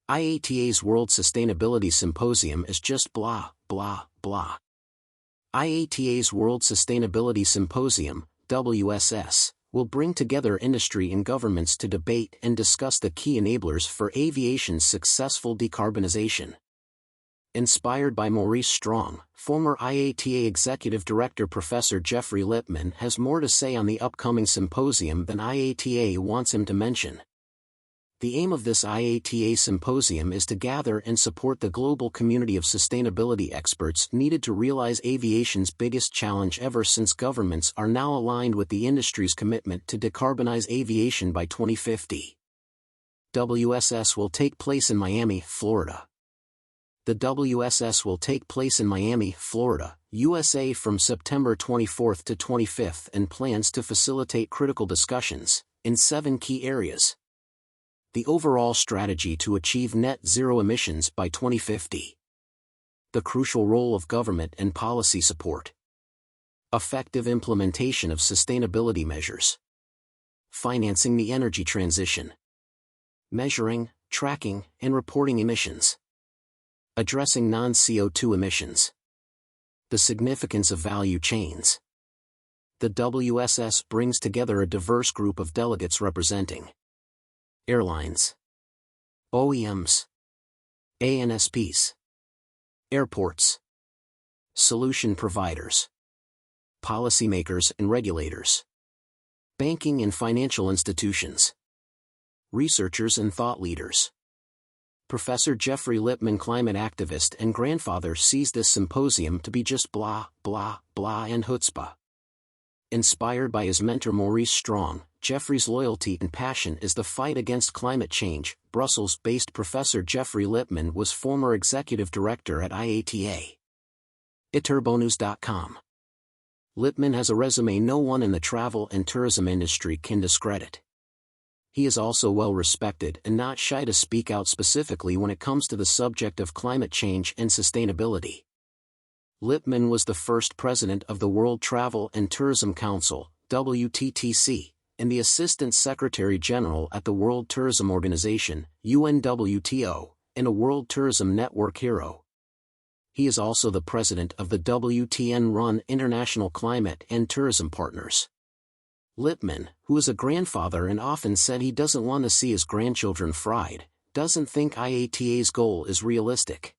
IATA's World Sustainability Symposium is just blah, blah, blah. IATA's World Sustainability Symposium, WSS, will bring together industry and governments to debate and discuss the key enablers for aviation's successful decarbonization. Inspired by Maurice Strong, former IATA Executive Director Professor Geoffrey Lipman has more to say on the upcoming symposium than IATA wants him to mention. The aim of this IATA symposium is to gather and support the global community of sustainability experts needed to realize aviation's biggest challenge ever, since governments are now aligned with the industry's commitment to decarbonize aviation by 2050. WSS will take place in Miami, Florida. The WSS will take place in Miami, Florida, USA from September 24th to 25th and plans to facilitate critical discussions in 7 key areas. The overall strategy to achieve net zero emissions by 2050. The crucial role of government and policy support. Effective implementation of sustainability measures. Financing the energy transition. Measuring, tracking, and reporting emissions. Addressing non-CO2 emissions. The significance of value chains. The WSS brings together a diverse group of delegates representing airlines, OEMs, ANSPs, airports, solution providers, policymakers and regulators, banking and financial institutions, researchers and thought leaders. Professor Geoffrey Lipman, climate activist and grandfather, sees this symposium to be just blah, blah, blah and chutzpah. Inspired by his mentor Maurice Strong, Geoffrey's loyalty and passion is the fight against climate change. Brussels-based Professor Geoffrey Lipman was former executive director at IATA. Iterbonews.com. Lipman has a resume no one in the travel and tourism industry can discredit. He is also well respected and not shy to speak out specifically when it comes to the subject of climate change and sustainability. Lipman was the first president of the World Travel and Tourism Council, WTTC, and the Assistant Secretary General at the World Tourism Organization, UNWTO, and a World Tourism Network hero. He is also the president of the WTN-run International Climate and Tourism Partners. Lipman, who is a grandfather and often said he doesn't want to see his grandchildren fried, doesn't think IATA's goal is realistic.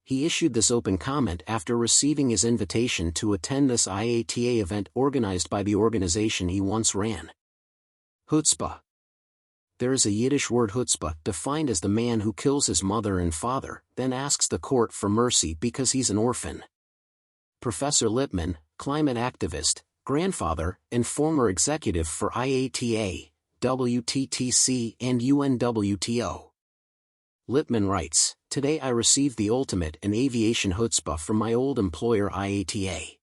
He issued this open comment after receiving his invitation to attend this IATA event organized by the organization he once ran. Chutzpah. There is a Yiddish word chutzpah, defined as the man who kills his mother and father, then asks the court for mercy because he's an orphan. Professor Lipman, climate activist, grandfather, and former executive for IATA, WTTC and UNWTO. Lipman writes, "Today I received the ultimate in aviation chutzpah from my old employer IATA.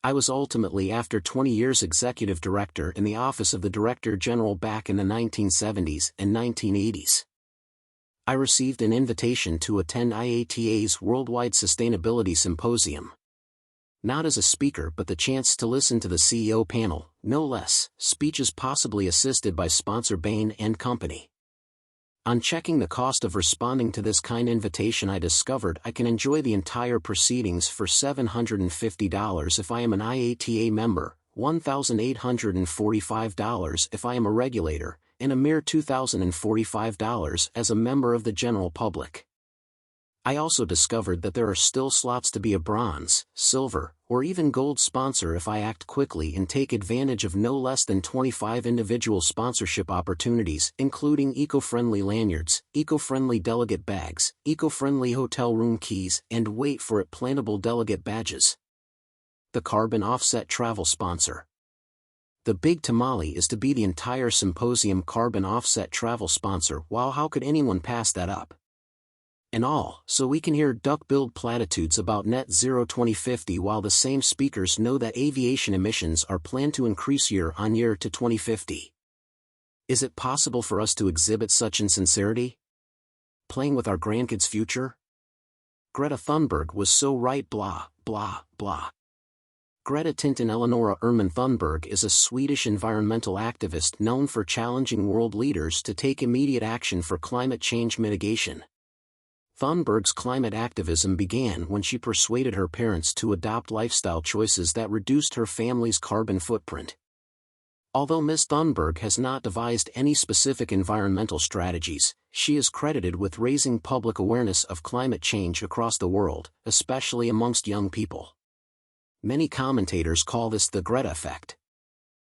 I was ultimately, after 20 years, executive director in the office of the Director General back in the 1970s and 1980s. I received an invitation to attend IATA's Worldwide Sustainability Symposium. Not as a speaker but the chance to listen to the CEO panel, no less, speeches possibly assisted by sponsor Bain & Company. On checking the cost of responding to this kind invitation, I discovered I can enjoy the entire proceedings for $750 if I am an IATA member, $1,845 if I am a regulator, and a mere $2,045 as a member of the general public. I also discovered that there are still slots to be a bronze, silver, or even gold sponsor if I act quickly and take advantage of no less than 25 individual sponsorship opportunities, including eco-friendly lanyards, eco-friendly delegate bags, eco-friendly hotel room keys, and wait for it, plantable delegate badges. The carbon offset travel sponsor. The big tamale is to be the entire symposium carbon offset travel sponsor. Wow, how could anyone pass that up? And all, so we can hear duck-billed platitudes about net zero 2050 while the same speakers know that aviation emissions are planned to increase year on year to 2050. Is it possible for us to exhibit such insincerity? Playing with our grandkids' future? Greta Thunberg was so right, blah, blah, blah. Greta Eleonora Ehrman Thunberg is a Swedish environmental activist known for challenging world leaders to take immediate action for climate change mitigation. Thunberg's climate activism began when she persuaded her parents to adopt lifestyle choices that reduced her family's carbon footprint. Although Ms. Thunberg has not devised any specific environmental strategies, she is credited with raising public awareness of climate change across the world, especially amongst young people. Many commentators call this the Greta effect.